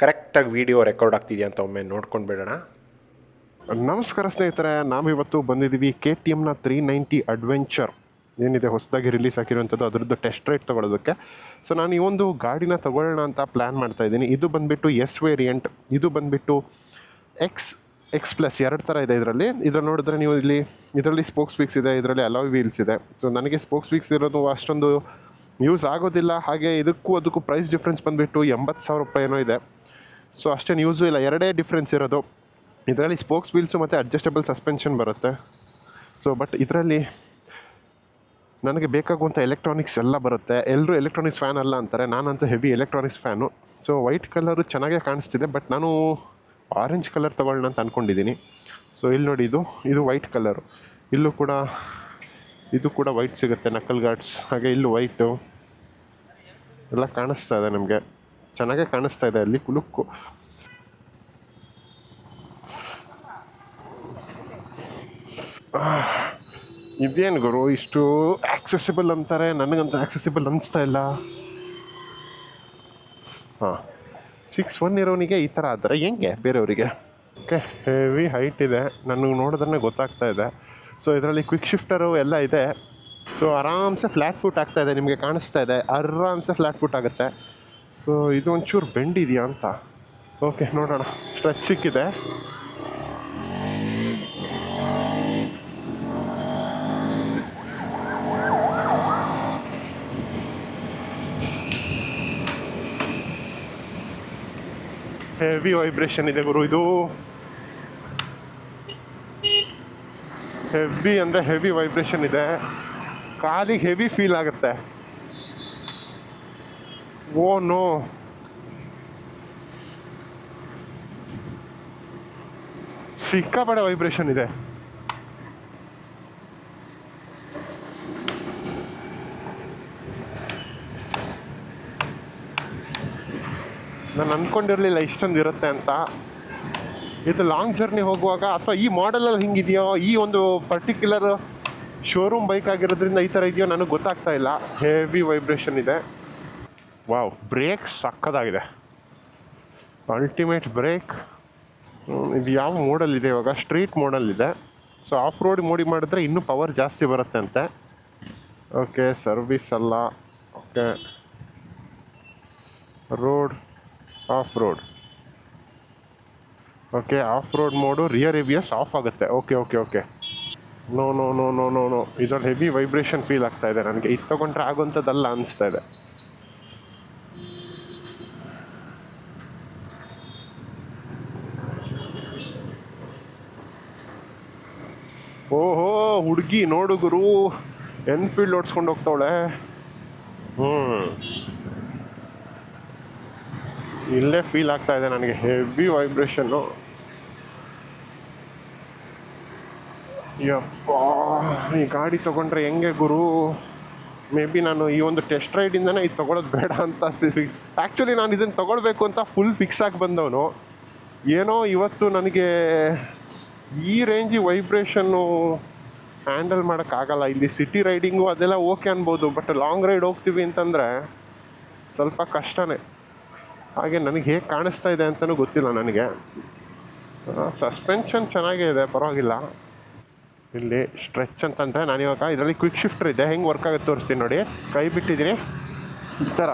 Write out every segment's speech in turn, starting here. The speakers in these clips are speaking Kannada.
ಕರೆಕ್ಟಾಗಿ ವಿಡಿಯೋ ರೆಕಾರ್ಡ್ ಆಗ್ತಿದೆಯಾ ಅಂತ ಒಮ್ಮೆ ನೋಡ್ಕೊಂಡು ಬಿಡೋಣ. ನಮಸ್ಕಾರ ಸ್ನೇಹಿತರೆ, ನಾವಿವತ್ತು ಬಂದಿದ್ದೀವಿ KTMನ 390 ಅಡ್ವೆಂಚರ್ ಏನಿದೆ ಹೊಸದಾಗಿ ರಿಲೀಸ್ ಆಗಿರುವಂಥದ್ದು, ಅದರದ್ದು ಟೆಸ್ಟ್ ರೈಡ್ ತೊಗೊಳೋದಕ್ಕೆ. ಸೊ ನಾನು ಈ ಒಂದು ಗಾಡಿನ ತೊಗೊಳ್ಳೋಣ ಅಂತ ಪ್ಲ್ಯಾನ್ ಮಾಡ್ತಾಯಿದ್ದೀನಿ. ಇದು ಬಂದುಬಿಟ್ಟು ಎಸ್ ವೇರಿಯಂಟ್, ಇದು ಬಂದುಬಿಟ್ಟು ಎಕ್ಸ್ ಪ್ಲಸ್, ಎರಡು ಥರ ಇದೆ ಇದರಲ್ಲಿ. ಇದನ್ನು ನೋಡಿದ್ರೆ ನೀವು ಇದರಲ್ಲಿ ಸ್ಪೋಕ್ಸ್ ವೀಲ್ಸ್ ಇದೆ, ಇದರಲ್ಲಿ ಅಲಾಯ್ ವೀಲ್ಸ್ ಇದೆ. ಸೊ ನನಗೆ ಸ್ಪೋಕ್ಸ್ ವೀಲ್ಸ್ ಇರೋದು ಅಷ್ಟೊಂದು ಯೂಸ್ ಆಗೋದಿಲ್ಲ. ಹಾಗೆ ಅದಕ್ಕೂ ಪ್ರೈಸ್ ಡಿಫ್ರೆನ್ಸ್ ಬಂದುಬಿಟ್ಟು 80,000 ರೂಪಾಯಿ ಏನೋ ಇದೆ. ಸೊ ಅಷ್ಟೇನು ಯೂಸು ಇಲ್ಲ, ಎರಡೇ ಡಿಫ್ರೆನ್ಸ್ ಇರೋದು. ಇದರಲ್ಲಿ ಸ್ಪೋಕ್ಸ್ ವೀಲ್ಸು ಮತ್ತು ಅಡ್ಜಸ್ಟಬಲ್ ಸಸ್ಪೆನ್ಷನ್ ಬರುತ್ತೆ. ಸೊ ಬಟ್ ಇದರಲ್ಲಿ ನನಗೆ ಬೇಕಾಗುವಂಥ ಎಲೆಕ್ಟ್ರಾನಿಕ್ಸ್ ಎಲ್ಲ ಬರುತ್ತೆ. ಎಲ್ಲರೂ ಎಲೆಕ್ಟ್ರಾನಿಕ್ಸ್ ಫ್ಯಾನ್ ಅಲ್ಲ ಅಂತಾರೆ, ನಾನಂತೂ heavy electronics fan. So white colour ಚೆನ್ನಾಗೇ ಕಾಣಿಸ್ತಿದೆ, ಬಟ್ ನಾನು ಆರೆಂಜ್ ಕಲರ್ ತೊಗೊಳ್ಳೋಣ ಅಂತ ಅಂದ್ಕೊಂಡಿದ್ದೀನಿ. ಸೊ ಇಲ್ಲಿ ನೋಡಿ, ಇದು ವೈಟ್ ಕಲರು. ಇದು ಕೂಡ ವೈಟ್ ಸಿಗುತ್ತೆ, ನಕಲ್ ಗಾರ್ಡ್ಸ್. ಹಾಗೆ ಇಲ್ಲೂ ವೈಟು ಎಲ್ಲ ಕಾಣಿಸ್ತಾ ಇದೆ, ನಮಗೆ ಚೆನ್ನಾಗೇ ಕಾಣಿಸ್ತಾ ಇದೆ ಅಲ್ಲಿ ಲುಕ್ಕು. ಇದೇನು ಗುರು ಇಷ್ಟು ಆಕ್ಸೆಸಿಬಲ್ ಅಂತಾರೆ, ನನಗಂತೂ ಆಕ್ಸೆಸಿಬಲ್ ಅನ್ನಿಸ್ತಾ ಇಲ್ಲ. 6'1" ಇರೋನಿಗೆ ಈ ಥರ ಆದರೆ ಹೆಂಗೆ ಬೇರೆಯವರಿಗೆ? ಓಕೆ, ಹೆವಿ ಹೈಟ್ ಇದೆ, ನನಗೆ ನೋಡಿದ್ರೆ ಗೊತ್ತಾಗ್ತಾ ಇದೆ. ಸೊ ಇದರಲ್ಲಿ ಕ್ವಿಕ್ ಶಿಫ್ಟರು ಎಲ್ಲ ಇದೆ. ಸೊ ಆರಾಮ್ಸೆ ಫ್ಲ್ಯಾಟ್ ಫುಟ್ ಆಗ್ತಾಯಿದೆ, ನಿಮಗೆ ಕಾಣಿಸ್ತಾ ಇದೆ, ಆರಾಮ್ಸೆ ಫ್ಲ್ಯಾಟ್ ಫುಟ್ ಆಗುತ್ತೆ. ಸೊ ಇದು ಒಂಚೂರು ಬೆಂಡ್ ಇದೆಯಾ ಅಂತ. ಓಕೆ ನೋಡೋಣ, ಸ್ಟ್ರೆಚ್ ಸಿಕ್ಕಿದೆ. ಹೆವಿ ವೈಬ್ರೇಷನ್ ಇದೆ ಗುರು, ಇದು ಹೆವಿ ಅಂದರೆ ಹೆವಿ ವೈಬ್ರೇಷನ್ ಇದೆ, ಕಾಲಿಗೆ ಹೆವಿ ಫೀಲ್ ಆಗುತ್ತೆ. ಓ ನೋ, ಸಿಕ್ಕಾಪಟ್ಟೆ ವೈಬ್ರೇಷನ್ ಇದೆ. ನಾನು ಅಂದ್ಕೊಂಡಿರಲಿಲ್ಲ ಇಷ್ಟೊಂದು ಇರುತ್ತೆ ಅಂತ. ಇದು ಲಾಂಗ್ ಜರ್ನಿ ಹೋಗುವಾಗ ಅಥವಾ ಈ ಮಾಡೆಲಲ್ಲಿ ಹಿಂಗಿದೆಯೋ, ಈ ಒಂದು ಪರ್ಟಿಕ್ಯುಲರ್ ಶೋರೂಮ್ ಬೈಕ್ ಆಗಿರೋದ್ರಿಂದ ಈ ಥರ ಇದೆಯೋ ನನಗೆ ಗೊತ್ತಾಗ್ತಾ ಇಲ್ಲ. ಹೆವಿ ವೈಬ್ರೇಷನ್ ಇದೆ. ವಾವ್, ಬ್ರೇಕ್ ಸಕ್ಕದಾಗಿದೆ, ಅಲ್ಟಿಮೇಟ್ ಬ್ರೇಕ್. ಇದು ಯಾವ ಮೋಡಲ್ಲಿದೆ ಇವಾಗ? ಸ್ಟ್ರೀಟ್ ಮೋಡಲ್ಲಿದೆ. ಸೊ ಆಫ್ ರೋಡ್ ಮೋಡಿ ಮಾಡಿದ್ರೆ ಇನ್ನೂ ಪವರ್ ಜಾಸ್ತಿ ಬರುತ್ತೆ ಅಂತೆ. ಓಕೆ, ಸರ್ವಿಸ್ ಅಲ್ಲ. Okay, road, off road. Okay, off road mode, rear ABS off ಆಗುತ್ತೆ. ಓಕೆ. ನೋ, ಇದರಲ್ಲಿ ಹೆವಿ ವೈಬ್ರೇಷನ್ ಫೀಲ್ ಆಗ್ತಾ ಇದೆ ನನಗೆ. ಇದು ತೊಗೊಂಡ್ರೆ ಆಗೋಂಥದ್ದಲ್ಲ ಅನಿಸ್ತಾ ಇದೆ. ಓಹೋ, ಹುಡುಗಿ ನೋಡು ಗುರು, ಎನ್ಫೀಲ್ಡ್ ಓಡಿಸ್ಕೊಂಡು ಹೋಗ್ತಾವಳೆ. ಇಲ್ಲೇ ಫೀಲ್ ಆಗ್ತಾ ಇದೆ ನನಗೆ ಹೆವಿ ವೈಬ್ರೇಷನ್ನು. ಯಪ್ಪ, ಈ ಗಾಡಿ ತೊಗೊಂಡ್ರೆ ಹೆಂಗೆ ಗುರು? ಮೇ ಬಿ ನಾನು ಈ ಒಂದು ಟೆಸ್ಟ್ ರೈಡಿಂದನೇ ಇದು ತೊಗೊಳೋದು ಬೇಡ ಅಂತ ಆ್ಯಕ್ಚುಲಿ ನಾನು ಇದನ್ನು ತೊಗೊಳ್ಬೇಕು ಅಂತ ಫುಲ್ ಫಿಕ್ಸ್ ಆಗಿ ಬಂದವನು. ಏನೋ ಇವತ್ತು ನನಗೆ ಈ ರೇಂಜಿ ವೈಬ್ರೇಷನ್ನು ಹ್ಯಾಂಡಲ್ ಮಾಡೋಕ್ಕಾಗಲ್ಲ. ಇಲ್ಲಿ ಸಿಟಿ ರೈಡಿಂಗು ಅದೆಲ್ಲ ಓಕೆ ಅನ್ಬೋದು, ಬಟ್ ಲಾಂಗ್ ರೈಡ್ ಹೋಗ್ತೀವಿ ಅಂತಂದರೆ ಸ್ವಲ್ಪ ಕಷ್ಟನೇ. ಹಾಗೆ ನನಗೆ ಹೇಗೆ ಕಾಣಿಸ್ತಾ ಇದೆ ಅಂತಲೂ ಗೊತ್ತಿಲ್ಲ ನನಗೆ. ಸಸ್ಪೆನ್ಷನ್ ಚೆನ್ನಾಗೇ ಇದೆ, ಪರವಾಗಿಲ್ಲ. ಇಲ್ಲಿ ಸ್ಟ್ರೆಚ್ ಅಂತಂದರೆ ನಾನಿವಾಗ ಇದರಲ್ಲಿ ಕ್ವಿಕ್ ಶಿಫ್ಟರ್ ಇದೆ, ಹೆಂಗೆ ವರ್ಕ್ ಆಗುತ್ತೆ ತೋರಿಸ್ತೀನಿ ನೋಡಿ. ಕೈ ಬಿಟ್ಟಿದ್ದೀನಿ ಈ ಥರ.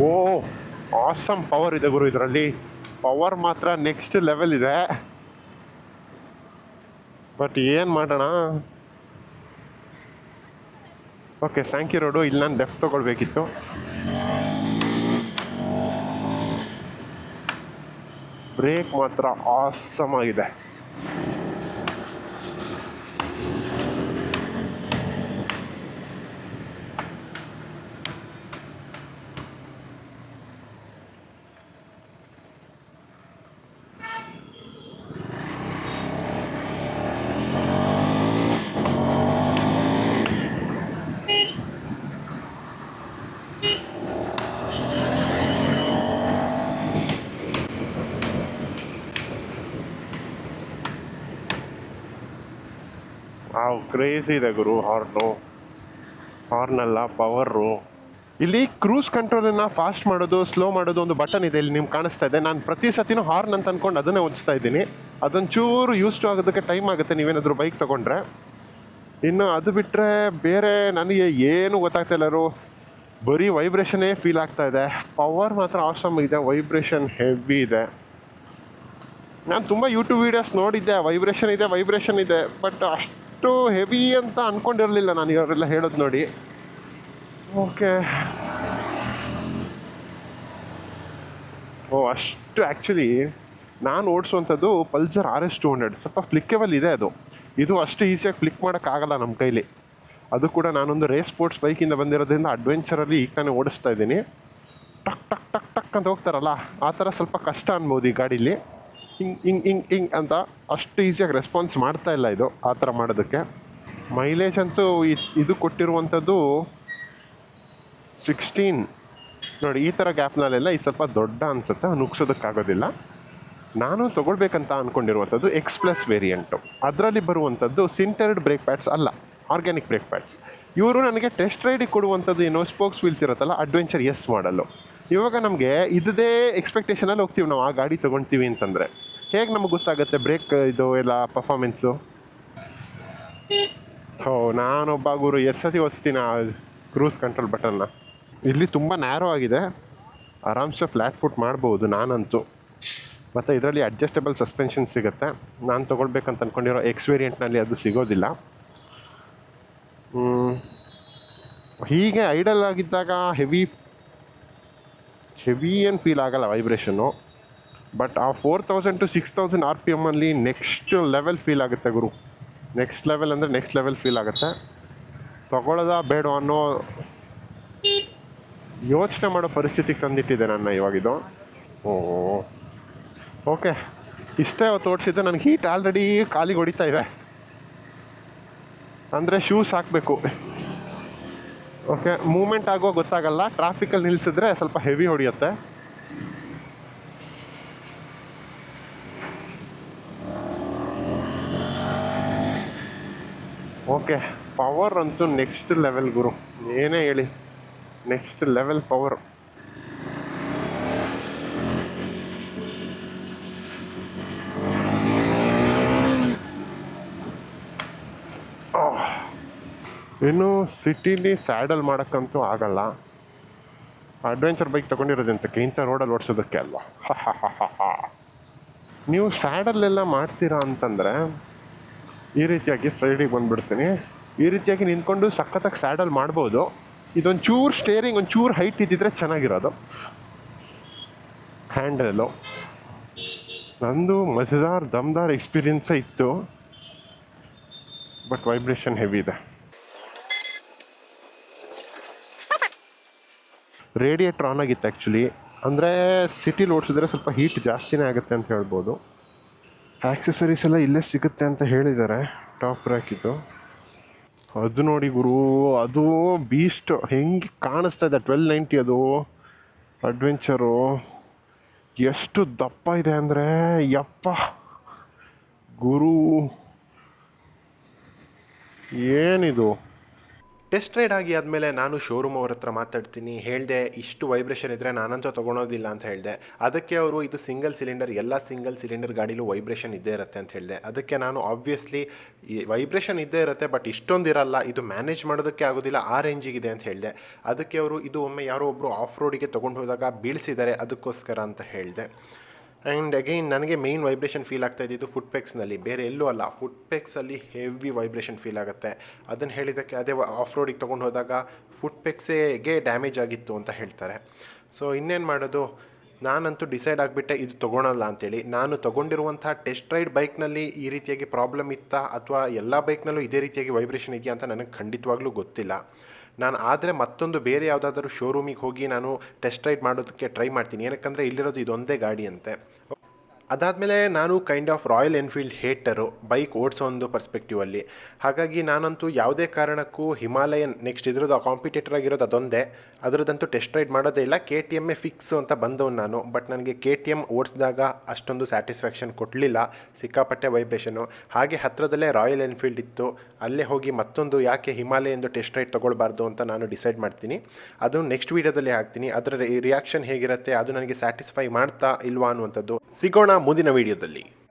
ಓ, ಆಸಮ್ ಪವರ್ ಇದೆ ಗುರು ಇದರಲ್ಲಿ. ಪವರ್ ಮಾತ್ರ ನೆಕ್ಸ್ಟ್ ಲೆವೆಲ್ ಇದೆ. ಬಟ್ ಏನು ಮಾಡೋಣ? ಓಕೆ, ಸ್ಯಾಂಕಿ ರೋಡು, ಇಲ್ಲಿ ನಾನು ಲೆಫ್ಟ್ ತೊಗೊಳ್ಬೇಕಿತ್ತು. ಬ್ರೇಕ್ ಮಾತ್ರ ಆಸಮ್ ಆಗಿದೆ. ಕ್ರೇಜಿ ಇದೆ ಗುರು ಹಾರ್ನಲ್ಲ ಪವರು. ಇಲ್ಲಿ ಕ್ರೂಸ್ ಕಂಟ್ರೋಲನ್ನು ಫಾಸ್ಟ್ ಮಾಡೋದು ಸ್ಲೋ ಮಾಡೋದು ಒಂದು ಬಟನ್ ಇದೆ, ಇಲ್ಲಿ ನಿಮ್ಗೆ ಕಾಣಿಸ್ತಾ ಇದೆ. ನಾನು ಪ್ರತಿ ಸತಿನೂ ಹಾರ್ನ್ ಅಂತ ಅಂದ್ಕೊಂಡು ಅದನ್ನೇ ಹೊಂಚ್ತಾ ಇದ್ದೀನಿ. ಅದೊಂಚೂರು ಯೂಸ್ ಟು ಆಗೋದಕ್ಕೆ ಟೈಮ್ ಆಗುತ್ತೆ ನೀವೇನಾದರೂ ಬೈಕ್ ತೊಗೊಂಡ್ರೆ. ಇನ್ನು ಅದು ಬಿಟ್ಟರೆ ಬೇರೆ ನನಗೆ ಏನು ಗೊತ್ತಾಗ್ತಾ ಇಲ್ಲರು, ಬರೀ ವೈಬ್ರೇಷನ್ನೇ ಫೀಲ್ ಆಗ್ತಾ ಇದೆ. ಪವರ್ ಮಾತ್ರ ಆಸಮ್ ಇದೆ, ವೈಬ್ರೇಷನ್ ಹೆವಿ ಇದೆ. ನಾನು ತುಂಬ ಯೂಟ್ಯೂಬ್ ವೀಡಿಯೋಸ್ ನೋಡಿದ್ದೆ, ವೈಬ್ರೇಷನ್ ಇದೆ, ಬಟ್ ಅಷ್ಟು ಹೆವಿ ಅಂತ ಅಂದ್ಕೊಂಡಿರಲಿಲ್ಲ ನಾನು ಇವರೆಲ್ಲ ಹೇಳೋದು ನೋಡಿ. ಓಕೆ, ಅಷ್ಟು ಆ್ಯಕ್ಚುಲಿ ನಾನು ಓಡಿಸುವಂಥದ್ದು ಪಲ್ಸರ್ RS 200, ಸ್ವಲ್ಪ ಫ್ಲಿಕ್ಕೇಬಲ್ ಇದೆ ಅದು. ಇದು ಅಷ್ಟು ಈಸಿಯಾಗಿ ಫ್ಲಿಕ್ ಮಾಡೋಕ್ಕಾಗಲ್ಲ ನಮ್ಮ ಕೈಲಿ. ಅದು ಕೂಡ ನಾನೊಂದು ರೇಸ್ ಸ್ಪೋರ್ಟ್ಸ್ ಬೈಕಿಂದ ಬಂದಿರೋದ್ರಿಂದ ಅಡ್ವೆಂಚರಲ್ಲಿ ಈಗ ತಾನೇ ಓಡಿಸ್ತಾ ಇದ್ದೀನಿ. ಟಕ್ ಟಕ್ ಟಕ್ ಟಕ್ ಅಂತ ಹೋಗ್ತಾರಲ್ಲ, ಆ ಥರ ಸ್ವಲ್ಪ ಕಷ್ಟ ಅನ್ಬೋದು ಈ ಗಾಡೀಲಿ. ಹಿಂಗ್ ಅಂತ ಅಷ್ಟು ಈಸಿಯಾಗಿ ರೆಸ್ಪಾನ್ಸ್ ಮಾಡ್ತಾ ಇಲ್ಲ ಇದು ಆ ಥರ ಮಾಡೋದಕ್ಕೆ. ಮೈಲೇಜ್ ಅಂತೂ ಇದು ಕೊಟ್ಟಿರುವಂಥದ್ದು 16 ನೋಡಿ. ಈ ಥರ ಗ್ಯಾಪ್ನಲ್ಲೆಲ್ಲ ಇದು ಸ್ವಲ್ಪ ದೊಡ್ಡ ಅನಿಸುತ್ತೆ, ನುಗ್ಸೋದಕ್ಕಾಗೋದಿಲ್ಲ. ನಾನು ತೊಗೊಳ್ಬೇಕಂತ ಅಂದ್ಕೊಂಡಿರುವಂಥದ್ದು X+ ವೇರಿಯಂಟು. ಅದರಲ್ಲಿ ಬರುವಂಥದ್ದು ಸಿಂಟರ್ಡ್ ಬ್ರೇಕ್ ಪ್ಯಾಡ್ಸ್ ಅಲ್ಲ, ಆರ್ಗ್ಯಾನಿಕ್ ಬ್ರೇಕ್ ಪ್ಯಾಡ್ಸ್. ಇವರು ನನಗೆ ಟೆಸ್ಟ್ ರೈಡಿಗೆ ಕೊಡುವಂಥದ್ದು ಏನೋ ಸ್ಪೋಕ್ಸ್ ವೀಲ್ಸ್ ಇರುತ್ತಲ್ಲ, ಅಡ್ವೆಂಚರ್ S ಮಾಡಲು. ಇವಾಗ ನಮಗೆ ಇದೇ ಎಕ್ಸ್ಪೆಕ್ಟೇಷನಲ್ಲಿ ಹೋಗ್ತೀವಿ ನಾವು ಆ ಗಾಡಿ ತೊಗೊಳ್ತೀವಿ ಅಂತಂದರೆ. ಹೇಗೆ ನಮಗೆ ಗೊತ್ತಾಗುತ್ತೆ ಬ್ರೇಕ್ ಇದು ಎಲ್ಲ ಪರ್ಫಾಮೆನ್ಸು? ನಾನೊಬ್ಬ ಗುರು ಎಷ್ಟು ಸತಿ ಓದಿಸ್ತೀನಿ ಆ ಕ್ರೂಸ್ ಕಂಟ್ರೋಲ್ ಬಟನ್ನ. ಇಲ್ಲಿ ತುಂಬ ನ್ಯಾರೋ ಆಗಿದೆ, ಆರಾಮ್ಸೆ ಫ್ಲ್ಯಾಟ್ ಫುಟ್ ಮಾಡ್ಬೋದು ನಾನಂತೂ. ಮತ್ತು ಇದರಲ್ಲಿ ಅಡ್ಜಸ್ಟಬಲ್ ಸಸ್ಪೆನ್ಷನ್ ಸಿಗುತ್ತೆ. ನಾನು ತೊಗೊಳ್ಬೇಕಂತ ಅಂದ್ಕೊಂಡಿರೋ X ವೇರಿಯಂಟ್ನಲ್ಲಿ ಅದು ಸಿಗೋದಿಲ್ಲ. ಹೀಗೆ ಐಡಲ್ ಆಗಿದ್ದಾಗ ಹೆವಿ ಏನು ಫೀಲ್ ಆಗಲ್ಲ ವೈಬ್ರೇಷನ್ನು. ಬಟ್ ಆ 4000 to 6000 RPM ಅಲ್ಲಿ ನೆಕ್ಸ್ಟ್ ಲೆವೆಲ್ ಫೀಲ್ ಆಗುತ್ತೆ ಗುರು. ನೆಕ್ಸ್ಟ್ ಲೆವೆಲ್ ಅಂದರೆ ನೆಕ್ಸ್ಟ್ ಲೆವೆಲ್ ಫೀಲ್ ಆಗುತ್ತೆ. ತೊಗೊಳ್ಳೋದ ಬೇಡ ಅನ್ನೋ ಯೋಚನೆ ಮಾಡೋ ಪರಿಸ್ಥಿತಿಗೆ ತಂದಿಟ್ಟಿದೆ ನನ್ನ ಇವಾಗಿದು. ಓಕೆ, ಇಷ್ಟೇ ಅವತ್ತು ಓಡಿಸಿದ್ದು. ನನಗೆ ಹೀಟ್ ಆಲ್ರೆಡಿ ಕಾಲಿಗೆ ಹೊಡಿತಾ ಇದೆ, ಅಂದರೆ ಶೂಸ್ ಹಾಕಬೇಕು. ಓಕೆ, ಮೂಮೆಂಟ್ ಆಗೋ ಗೊತ್ತಾಗಲ್ಲ, ಟ್ರಾಫಿಕಲ್ಲಿ ನಿಲ್ಲಿಸಿದ್ರೆ ಸ್ವಲ್ಪ ಹೆವಿ ಹೊಡೆಯುತ್ತೆ. ಓಕೆ, ಪವರ್ ಅಂತೂ ನೆಕ್ಸ್ಟ್ ಲೆವೆಲ್ ಗುರು, ಏನೇ ಹೇಳಿ ನೆಕ್ಸ್ಟ್ ಲೆವೆಲ್ ಪವರ್. ಇನ್ನು ಸಿಟಿಲಿ ಸ್ಯಾಡಲ್ ಮಾಡೋಕ್ಕಂತೂ ಆಗಲ್ಲ. ಅಡ್ವೆಂಚರ್ ಬೈಕ್ ತೊಗೊಂಡಿರೋದಂತಕ್ಕೆ ಇಂಥ ರೋಡಲ್ಲಿ ಓಡಿಸೋದಕ್ಕೆ ಅಲ್ವಾ. ನೀವು ಸ್ಯಾಡಲ್ಲೆಲ್ಲ ಮಾಡ್ತೀರಾ ಅಂತಂದರೆ ಈ ರೀತಿಯಾಗಿ ಸೈಡಿಗೆ ಬಂದುಬಿಡ್ತೀನಿ. ಈ ರೀತಿಯಾಗಿ ನಿಂತ್ಕೊಂಡು ಸಖತ್ತಾಗಿ ಸ್ಯಾಡಲ್ ಮಾಡ್ಬೋದು. ಇದೊಂಚೂರು ಸ್ಟೇರಿಂಗ್ ಒಂಚೂರು ಹೈಟ್ ಇದ್ದಿದ್ರೆ ಚೆನ್ನಾಗಿರೋದು. ಹ್ಯಾಂಡಲು ನಂದು ಮಜೆದಾರ್ ದಮ್ದಾರ್ ಎಕ್ಸ್ಪೀರಿಯನ್ಸೇ ಇತ್ತು, ಬಟ್ ವೈಬ್ರೇಷನ್ ಹೆವಿ ಇದೆ. ರೇಡಿಯೇಟ್ರ್ ಆನ್ ಆಗಿತ್ತು ಆ್ಯಕ್ಚುಲಿ. ಅಂದರೆ ಸಿಟಿಲಿ ಓಡಿಸಿದ್ರೆ ಸ್ವಲ್ಪ ಹೀಟ್ ಜಾಸ್ತಿನೇ ಆಗುತ್ತೆ ಅಂತ ಹೇಳ್ಬೋದು. ಆ್ಯಕ್ಸೆಸರೀಸ್ ಎಲ್ಲ ಇಲ್ಲೇ ಸಿಗುತ್ತೆ ಅಂತ ಹೇಳಿದ್ದಾರೆ. ಟಾಪ್ ರ್ಯಾಕಿದ್ದು ಅದು ನೋಡಿ ಗುರು, ಅದು ಬೀಸ್ಟ್ ಹೆಂಗೆ ಕಾಣಿಸ್ತಾ ಇದೆ. 1290 ಅದು ಅಡ್ವೆಂಚರು ಎಷ್ಟು ದಪ್ಪ ಇದೆ ಅಂದರೆ ಯಪ್ಪ ಗುರು, ಏನಿದು. ಟೆಸ್ಟ್ ರೈಡ್ ಆಗಿ ಆದಮೇಲೆ ನಾನು ಶೋರೂಮ್ ಅವ್ರ ಹತ್ರ ಮಾತಾಡ್ತೀನಿ. ಹೇಳಿದೆ ಇಷ್ಟು ವೈಬ್ರೇಷನ್ ಇದ್ದರೆ ನಾನಂತೂ ತೊಗೊಳೋದಿಲ್ಲ ಅಂತ ಹೇಳಿದೆ. ಅದಕ್ಕೆ ಅವರು ಇದು ಸಿಂಗಲ್ ಸಿಲಿಂಡರ್, ಎಲ್ಲ ಸಿಂಗಲ್ ಸಿಲಿಂಡರ್ ಗಾಡಿಲೂ ವೈಬ್ರೇಷನ್ ಇದ್ದೇ ಇರುತ್ತೆ ಅಂತ ಹೇಳಿದೆ. ಅದಕ್ಕೆ ನಾನು ಆಬ್ವಿಯಸ್ಲಿ ಈ ವೈಬ್ರೇಷನ್ ಇದ್ದೇ ಇರುತ್ತೆ, ಬಟ್ ಇಷ್ಟೊಂದು ಇರಲ್ಲ, ಇದು ಮ್ಯಾನೇಜ್ ಮಾಡೋದಕ್ಕೆ ಆಗೋದಿಲ್ಲ, ಆ ರೇಂಜಿಗಿದೆ ಅಂತ ಹೇಳಿದೆ. ಅದಕ್ಕೆ ಅವರು ಇದು ಒಮ್ಮೆ ಯಾರೋ ಒಬ್ಬರು ಆಫ್ ರೋಡಿಗೆ ತೊಗೊಂಡು ಹೋದಾಗ ಬೀಳಿಸಿದ್ದಾರೆ, ಅದಕ್ಕೋಸ್ಕರ ಅಂತ ಹೇಳಿದೆ. ಆ್ಯಂಡ್ ಅಗೈನ್ ನನಗೆ ಮೇಯ್ನ್ ವೈಬ್ರೇಷನ್ ಫೀಲ್ ಆಗ್ತಾ ಇದ್ದಿದ್ದು ಫುಟ್ಪೆಕ್ಸ್ನಲ್ಲಿ, ಬೇರೆ ಎಲ್ಲೂ ಅಲ್ಲ. ಫುಟ್ಪೆಕ್ಸಲ್ಲಿ ಹೆವಿ ವೈಬ್ರೇಷನ್ ಫೀಲ್ ಆಗುತ್ತೆ. ಅದನ್ನು ಹೇಳಿದ್ದಕ್ಕೆ ಅದೇ ಆಫ್ ರೋಡಿಗೆ ತೊಗೊಂಡು ಹೋದಾಗ ಫುಟ್ಪೆಕ್ಸಿಗೆ ಡ್ಯಾಮೇಜ್ ಆಗಿತ್ತು ಅಂತ ಹೇಳ್ತಾರೆ. ಸೊ ಇನ್ನೇನು ಮಾಡೋದು, ನಾನಂತೂ ಡಿಸೈಡ್ ಆಗಿಬಿಟ್ಟೆ ಇದು ತೊಗೊಳಲ್ಲ ಅಂತೇಳಿ. ನಾನು ತೊಗೊಂಡಿರುವಂಥ ಟೆಸ್ಟ್ ರೈಡ್ ಬೈಕ್ನಲ್ಲಿ ಈ ರೀತಿಯಾಗಿ ಪ್ರಾಬ್ಲಮ್ ಇತ್ತಾ ಅಥವಾ ಎಲ್ಲ ಬೈಕ್ನಲ್ಲೂ ಇದೇ ರೀತಿಯಾಗಿ ವೈಬ್ರೇಷನ್ ಇದೆಯಾ ಅಂತ ನನಗೆ ಖಂಡಿತವಾಗ್ಲೂ ಗೊತ್ತಿಲ್ಲ. ನಾನು ಆದರೆ ಮತ್ತೊಂದು ಬೇರೆ ಯಾವುದಾದ್ರೂ ಶೋರೂಮಿಗೆ ಹೋಗಿ ನಾನು ಟೆಸ್ಟ್ ರೈಡ್ ಮಾಡೋದಕ್ಕೆ ಟ್ರೈ ಮಾಡ್ತೀನಿ. ಏನಕ್ಕಂದರೆ ಇಲ್ಲಿರೋದು ಇದೊಂದೇ ಗಾಡಿ ಅಂತೆ. ಅದಾದಮೇಲೆ ನಾನು kind of Royal Enfield hater bike ಓಡಿಸೋ ಒಂದು ಪರ್ಸ್ಪೆಕ್ಟಿವಲ್ಲಿ. ಹಾಗಾಗಿ ನಾನಂತೂ ಯಾವುದೇ ಕಾರಣಕ್ಕೂ ಹಿಮಾಲಯನ್ ನೆಕ್ಸ್ಟ್ ಇದ್ರದ್ದು ಕಾಂಪಿಟೇಟರ್ ಆಗಿರೋದು ಅದೊಂದೇ, ಅದರದ್ದಂತೂ ಟೆಸ್ಟ್ ರೈಡ್ ಮಾಡೋದೇ ಇಲ್ಲ. ಕೆ ಟಿ ಎಮ್ಮೇ ಫಿಕ್ಸು ಅಂತ ಬಂದವನು ನಾನು. ಬಟ್ ನನಗೆ ಕೆ ಟಿ ಎಮ್ ಓಡಿಸಿದಾಗ ಅಷ್ಟೊಂದು ಸ್ಯಾಟಿಸ್ಫ್ಯಾಕ್ಷನ್ ಕೊಡಲಿಲ್ಲ, ಸಿಕ್ಕಾಪಟ್ಟೆ ವೈಬ್ರೇಷನು. ಹಾಗೆ ಹತ್ತಿರದಲ್ಲೇ ರಾಯಲ್ ಎನ್ಫೀಲ್ಡ್ ಇತ್ತು, ಅಲ್ಲೇ ಹೋಗಿ ಮತ್ತೊಂದು ಯಾಕೆ ಹಿಮಾಲಯಂದು ಟೆಸ್ಟ್ ರೈಡ್ ತೊಗೊಳ್ಬಾರ್ದು ಅಂತ ನಾನು ಡಿಸೈಡ್ ಮಾಡ್ತೀನಿ. ಅದು ನೆಕ್ಸ್ಟ್ ವೀಡಿಯೋದಲ್ಲಿ ಹಾಕ್ತೀನಿ. ಅದರ ರಿಯಾಕ್ಷನ್ ಹೇಗಿರುತ್ತೆ, ಅದು ನನಗೆ ಸ್ಯಾಟಿಸ್ಫೈ ಮಾಡ್ತಾ ಇಲ್ವಾ ಅನ್ನುವಂಥದ್ದು ಸಿಗೋಣ ಮುಂದಿನ ವೀಡಿಯೋದಲ್ಲಿ.